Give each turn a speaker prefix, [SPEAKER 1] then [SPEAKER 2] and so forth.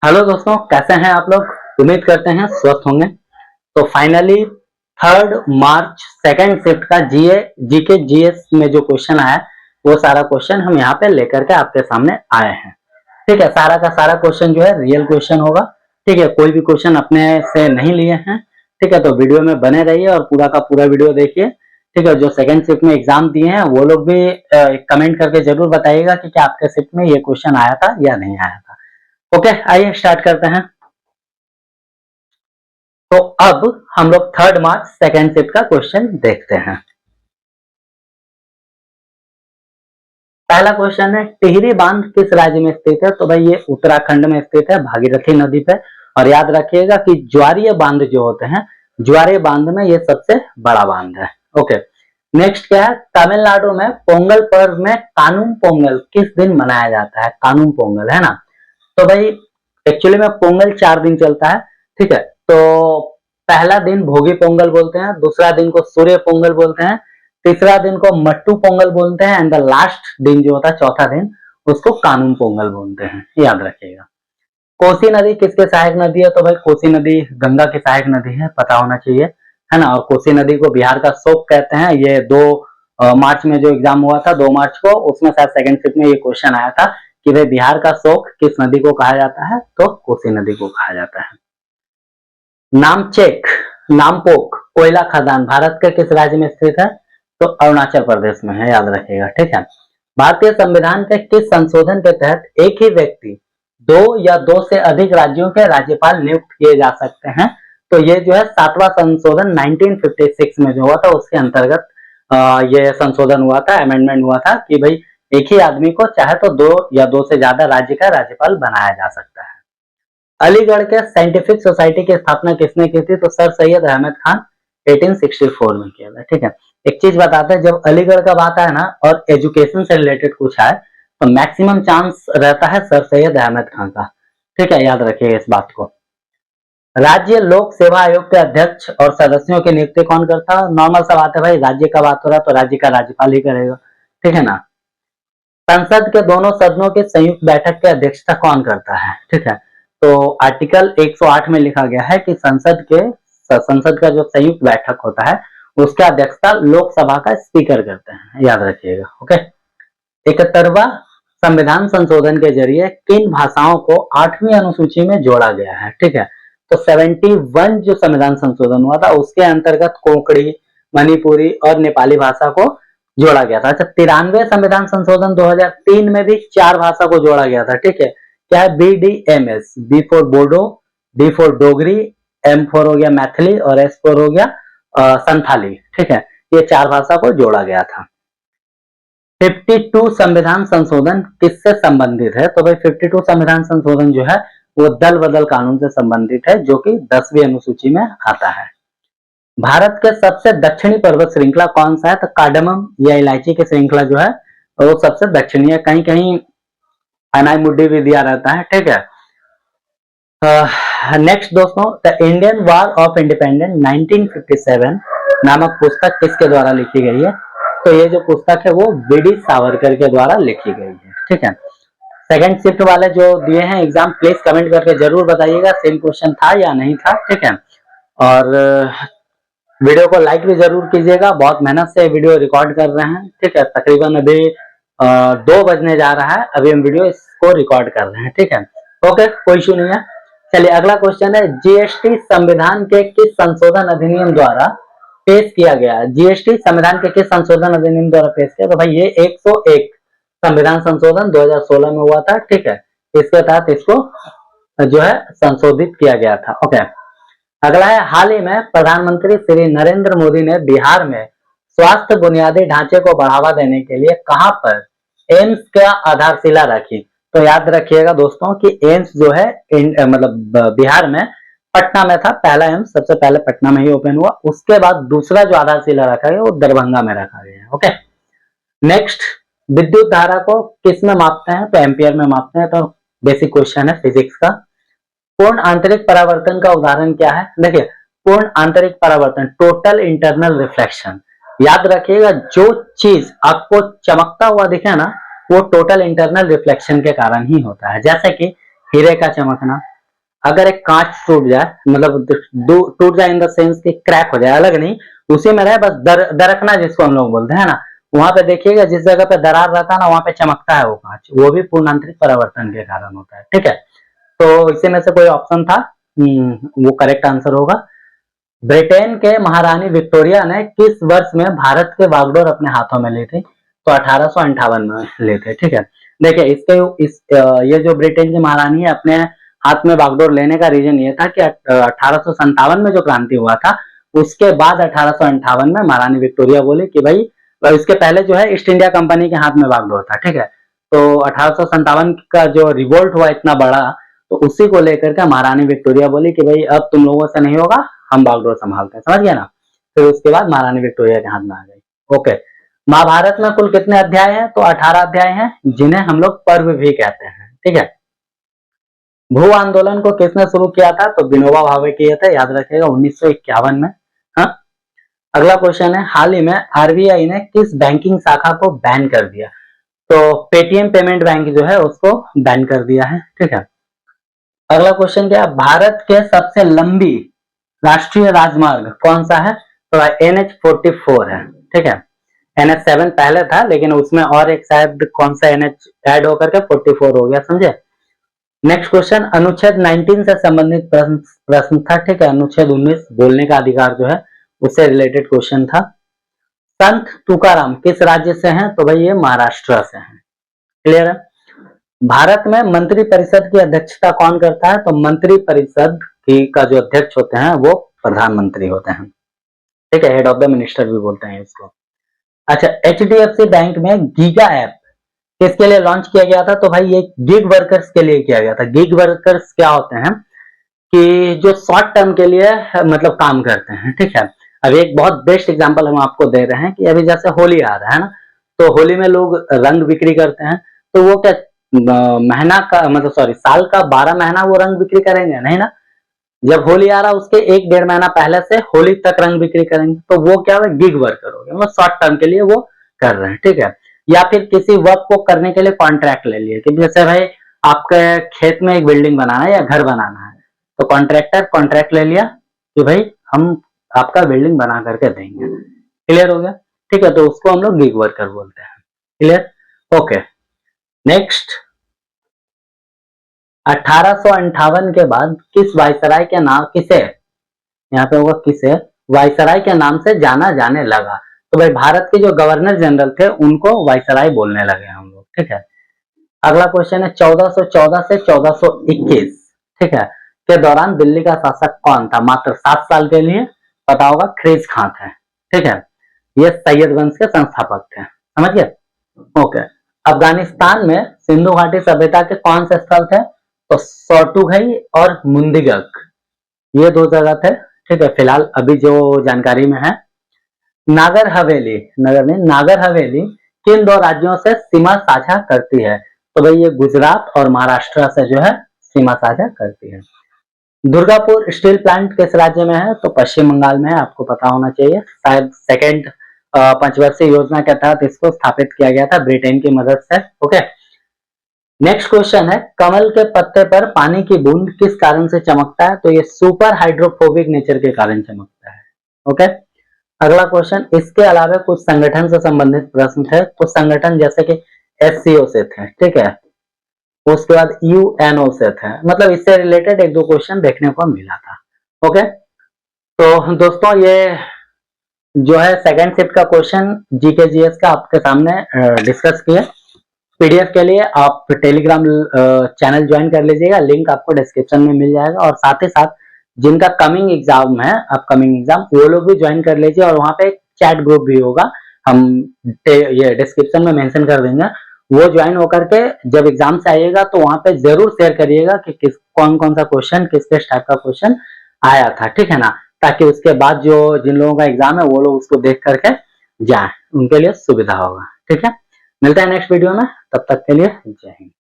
[SPEAKER 1] Hello दोस्तों, कैसे हैं आप लोग। उम्मीद करते हैं स्वस्थ होंगे। तो फाइनली 3 मार्च सेकंड शिफ्ट का जीके जीएस में जो क्वेश्चन आया वो सारा क्वेश्चन हम यहाँ पे लेकर के आपके सामने आए हैं। ठीक है, सारा का सारा क्वेश्चन जो है रियल क्वेश्चन होगा। ठीक है, कोई भी क्वेश्चन अपने से नहीं लिए हैं। ठीक है, तो वीडियो में बने रहिए और पूरा का पूरा वीडियो देखिए। ठीक है, जो सेकंड शिफ्ट में एग्जाम दिए हैं वो लोग भी कमेंट करके जरूर बताइएगा कि क्या आपके शिफ्ट में ये क्वेश्चन आया था या नहीं आया था। ओके, आइए स्टार्ट करते हैं। तो अब हम लोग 3 मार्च सेकेंड शिफ्ट का क्वेश्चन देखते हैं। पहला क्वेश्चन है, टिहरी बांध किस राज्य में स्थित है। तो भाई ये उत्तराखंड में स्थित है, भागीरथी नदी पे। और याद रखिएगा कि ज्वारीय बांध जो होते हैं, ज्वारीय बांध में ये सबसे बड़ा बांध है। ओके, नेक्स्ट क्या है, तमिलनाडु में पोंगल पर्व में कानून पोंगल किस दिन मनाया जाता है। कानून पोंगल है ना। तो भाई एक्चुअली में पोंगल 4 दिन चलता है। ठीक है, तो पहला दिन भोगी पोंगल बोलते हैं, दूसरा दिन को सूर्य पोंगल बोलते हैं, तीसरा दिन को मट्टू पोंगल बोलते हैं, एंड द लास्ट दिन जो होता है चौथा दिन उसको कानून पोंगल बोलते हैं। याद रखिएगा। कोसी नदी किसके सहायक नदी है। तो भाई कोसी नदी गंगा की सहायक नदी है, पता होना चाहिए, है ना। और कोसी नदी को बिहार का शोक कहते हैं। ये 2 मार्च में जो एग्जाम हुआ था 2 मार्च को, उसमें शायद सेकंड शिफ्ट में ये क्वेश्चन आया था कि भाई बिहार का शोक किस नदी को कहा जाता है। तो कोसी नदी को कहा जाता है। नामचेक नामपोक कोयला खदान भारत के किस राज्य में स्थित है। तो अरुणाचल प्रदेश में है, याद रखिएगा। ठीक है, भारतीय संविधान के किस संशोधन के तहत एक ही व्यक्ति 2 या 2 से अधिक राज्यों के राज्यपाल नियुक्त किए जा सकते हैं। तो ये जो है 7वां संशोधन 1956 में जो हुआ था उसके अंतर्गत ये संशोधन हुआ था, अमेंडमेंट हुआ था कि भाई एक ही आदमी को चाहे तो 2 या 2 से ज्यादा राज्य का राज्यपाल बनाया जा सकता है। अलीगढ़ के साइंटिफिक सोसाइटी की स्थापना किसने की थी। तो सर सैयद अहमद खान 1864 में किया था। ठीक है, एक चीज बताते हैं, जब अलीगढ़ का बात आए ना और एजुकेशन से रिलेटेड कुछ आए तो मैक्सिमम चांस रहता है सर सैयद अहमद खान का। ठीक है, याद रखिए इस बात को। राज्य लोक सेवा आयोग के अध्यक्ष और सदस्यों की नियुक्ति कौन करता है। नॉर्मल सा बात है भाई, राज्य का बात हो रहा है तो राज्य का राज्यपाल ही करेगा। ठीक है ना। संसद के दोनों सदनों की संयुक्त बैठक की अध्यक्षता कौन करता है। ठीक है, तो आर्टिकल 108 में लिखा गया है कि संसद का जो संयुक्त बैठक होता है उसका अध्यक्षता लोकसभा का स्पीकर करते हैं। याद रखिएगा। ओके, 71वां संविधान संशोधन के जरिए किन भाषाओं को 8वीं अनुसूची में जोड़ा गया है। ठीक है, तो 71 जो संविधान संशोधन हुआ था उसके अंतर्गत कोंकणी, मणिपुरी और नेपाली भाषा को जोड़ा गया था। अच्छा, 93 संविधान संशोधन 2003 में भी 4 भाषा को जोड़ा गया था। ठीक है, क्या है, BDMS, B for Bodo, D for Dogri, M for हो गया मैथिली और S फॉर हो गया संथाली। ठीक है, ये 4 भाषा को जोड़ा गया था। 52 संविधान संशोधन किससे संबंधित है। तो भाई 52 संविधान संशोधन जो है वो दल बदल कानून से संबंधित है जो कि 10वीं अनुसूची में आता है। भारत के सबसे दक्षिणी पर्वत श्रृंखला कौन सा है। तो कार्डमम या इलायची की श्रृंखला जो है वो सबसे दक्षिणी है। कहीं कहीं अनाई मुड्डी भी दिया रहता है। ठीक है, नेक्स्ट दोस्तों, the Indian war of independence 1957 नामक पुस्तक किसके द्वारा लिखी गई है। तो ये जो पुस्तक है वो बीडी सावरकर के द्वारा लिखी गई है। ठीक है, सेकंड शिफ्ट वाले जो दिए हैं एग्जाम प्लीज कमेंट करके जरूर बताइएगा सेम क्वेश्चन था या नहीं था। ठीक है, और वीडियो को लाइक भी जरूर कीजिएगा। बहुत मेहनत से वीडियो रिकॉर्ड कर रहे हैं। ठीक है, तकरीबन अभी 2 बजने जा रहा है, अभी हम वीडियो इसको रिकॉर्ड कर रहे हैं। ठीक है, ओके, कोई इशू नहीं है। चलिए अगला क्वेश्चन है, जीएसटी संविधान के किस संशोधन अधिनियम द्वारा पेश किया गया। जीएसटी संविधान के किस संशोधन अधिनियम द्वारा पेश किया। तो भाई ये 101 संविधान संशोधन 2016 में हुआ था। ठीक है, इसके तहत इसको जो है संशोधित किया गया था। ओके, अगला है, हाल ही में प्रधानमंत्री श्री नरेंद्र मोदी ने बिहार में स्वास्थ्य बुनियादी ढांचे को बढ़ावा देने के लिए कहां पर एम्स का आधारशिला रखी। तो याद रखिएगा दोस्तों कि एम्स जो है मतलब बिहार में पटना में था। पहला एम्स सबसे पहले पटना में ही ओपन हुआ, उसके बाद दूसरा जो आधारशिला रखा गया वो दरभंगा में रखा गया। ओके, नेक्स्ट, विद्युत धारा को किस में मापते हैं। तो एम्पियर में मापते हैं। तो बेसिक क्वेश्चन है फिजिक्स का। पूर्ण आंतरिक परावर्तन का उदाहरण क्या है। देखिए, पूर्ण आंतरिक परावर्तन टोटल इंटरनल रिफ्लेक्शन। याद रखिएगा, जो चीज आपको चमकता हुआ दिखे ना वो टोटल इंटरनल रिफ्लेक्शन के कारण ही होता है। जैसे कि हीरे का चमकना। अगर एक कांच टूट जाए, मतलब टूट जाए इन द सेंस कि क्रैक हो जाए, अलग नहीं, उसी में रहे, बस दरकना जिसको हम लोग बोलते हैं ना, वहां पे देखिएगा जिस जगह पे दरार रहता है ना, वहां पे चमकता है वो कांच, वो भी पूर्णांतरिक परावर्तन के कारण होता है। ठीक है, तो इसी में से कोई ऑप्शन था, वो करेक्ट आंसर होगा। ब्रिटेन के महारानी विक्टोरिया ने किस वर्ष में भारत के बागडोर अपने हाथों में ली थी? तो 1858 में ली थी। ठीक है, देखिए ये जो ब्रिटेन की महारानी है, अपने हाथ में बागडोर लेने का रीजन ये था कि 1857 में जो क्रांति हुआ था, उसके बाद 1858 में महारानी विक्टोरिया बोली कि भाई, इसके पहले जो है ईस्ट इंडिया कंपनी के हाथ में बागडोर था। ठीक है, तो 1857 का जो रिवोल्ट हुआ इतना बड़ा, तो उसी को लेकर के महारानी विक्टोरिया बोली कि भाई अब तुम लोगों से नहीं होगा, हम बागडोर संभालते हैं। समझ गया ना? फिर उसके बाद महारानी विक्टोरिया के हाथ में आ गई। ओके, महाभारत में कुल कितने अध्याय हैं? तो 18 अध्याय हैं, जिन्हें हम लोग पर्व भी कहते हैं। ठीक है, भू आंदोलन को किसने शुरू किया था? तो विनोबा भावे किए थे, याद रखिएगा, 1951 में। हाँ, अगला क्वेश्चन है, हाल ही में आरबीआई ने किस बैंकिंग शाखा को बैन कर दिया? तो पेटीएम पेमेंट बैंक जो है उसको बैन कर दिया है। ठीक है, अगला क्वेश्चन क्या है, भारत के सबसे लंबी राष्ट्रीय राजमार्ग कौन सा है? तो NH44 है। ठीक है, NH7 पहले था, लेकिन उसमें और एक शायद कौन सा NH ऐड होकर के 44 हो गया। समझे? नेक्स्ट क्वेश्चन, अनुच्छेद 19 से संबंधित प्रश्न था। ठीक है, अनुच्छेद 19 बोलने का अधिकार जो है, उससे रिलेटेड क्वेश्चन था। संत तुकाराम किस राज्य से हैं? तो भाई ये महाराष्ट्र से हैं। क्लियर है? भारत में मंत्री परिषद की अध्यक्षता कौन करता है? तो मंत्री परिषद की का जो अध्यक्ष होते हैं वो प्रधानमंत्री होते हैं। ठीक है, हेड ऑफ द मिनिस्टर भी बोलते हैं इसको। अच्छा, HDFC बैंक में गीगा ऐप किसके लिए लॉन्च किया गया था? तो भाई ये गिग वर्कर्स के लिए किया गया था। गिग वर्कर्स क्या होते हैं कि जो शॉर्ट टर्म के लिए मतलब काम करते हैं। ठीक है, अब एक बहुत बेस्ट एग्जांपल हम आपको दे रहे हैं कि अभी जैसे होली आ रहा है ना, तो होली में लोग रंग बिक्री करते हैं, तो वो क्या महीना का मतलब सॉरी साल का 12 महीना वो रंग बिक्री करेंगे नहीं ना। जब होली आ रहा है उसके 1-1.5 महीना पहले से होली तक रंग बिक्री करेंगे, तो वो क्या है, गिग वर्कर हो गया, मतलब शॉर्ट टर्म के लिए वो कर रहे हैं। ठीक है, या फिर किसी वर्क को करने के लिए कॉन्ट्रैक्ट ले लिए कि जैसे भाई आपके खेत में एक बिल्डिंग बनाना है या घर बनाना है, तो कॉन्ट्रैक्टर कॉन्ट्रैक्ट ले लिया कि भाई हम आपका बिल्डिंग बना करके देंगे। क्लियर हो गया? ठीक है, तो उसको हम लोग गिग वर्कर बोलते हैं। क्लियर? ओके, नेक्स्ट, 1858 के बाद किस वायसराय के नाम किसे, यहाँ पे होगा किसे, वायसराय के नाम से जाना जाने लगा? तो भाई भारत के जो गवर्नर जनरल थे उनको वायसराय बोलने लगे हम लोग। ठीक है, अगला क्वेश्चन है, 1414 से 1421 ठीक है के दौरान दिल्ली का शासक कौन था? मात्र 7 साल के लिए। पता होगा, ख्रीज खां थे। ठीक है, ये सैयद वंश के संस्थापक थे। समझ गए? ओके, अफगानिस्तान में सिंधु घाटी सभ्यता के कौन से स्थल थे? तो सोर्टुघई और मुंदिगक, ये 2 जगह थे। ठीक है, फिलहाल अभी जो जानकारी में है। नागर हवेली, नगर नहीं, नागर हवेली किन 2 राज्यों से सीमा साझा करती है? तो भाई ये गुजरात और महाराष्ट्र से जो है सीमा साझा करती है। दुर्गापुर स्टील प्लांट किस राज्य में है? तो पश्चिम बंगाल में है, आपको पता होना चाहिए, शायद सेकेंड पंचवर्षीय योजना के तहत इसको स्थापित किया गया था ब्रिटेन की मदद से। ओके, नेक्स्ट क्वेश्चन है, कमल के पत्ते पर पानी की बूंद किस कारण से चमकता है? तो ये सुपर हाइड्रोफोबिक नेचर के कारण चमकता है। ओके, अगला क्वेश्चन, इसके अलावा कुछ संगठन से संबंधित प्रश्न थे, तो संगठन जैसे कि SCO से थे। ठीक है, उसके बाद UNO से थे, मतलब इससे रिलेटेड 1-2 क्वेश्चन देखने को मिला था। ओके, तो दोस्तों ये जो है सेकंड शिफ्ट का क्वेश्चन GK GS का आपके सामने डिस्कस किया। PDF के लिए आप टेलीग्राम चैनल ज्वाइन कर लीजिएगा, लिंक आपको डिस्क्रिप्शन में मिल जाएगा। और साथ ही साथ जिनका कमिंग एग्जाम है, अपकमिंग एग्जाम, वो लोग भी ज्वाइन कर लीजिए। और वहाँ पे एक चैट ग्रुप भी होगा, हम ये डिस्क्रिप्शन में मेंशन कर देंगे, वो ज्वाइन होकर के जब एग्जाम से आइएगा तो वहाँ पे जरूर शेयर करिएगा कि कौन कौन सा क्वेश्चन किस किस टाइप का क्वेश्चन आया था। ठीक है ना, ताकि उसके बाद जो जिन लोगों का एग्जाम है वो लोग उसको देख करके जाए, उनके लिए सुविधा होगा। ठीक है, मिलते हैं नेक्स्ट वीडियो में, तब तक के लिए जय हिंद।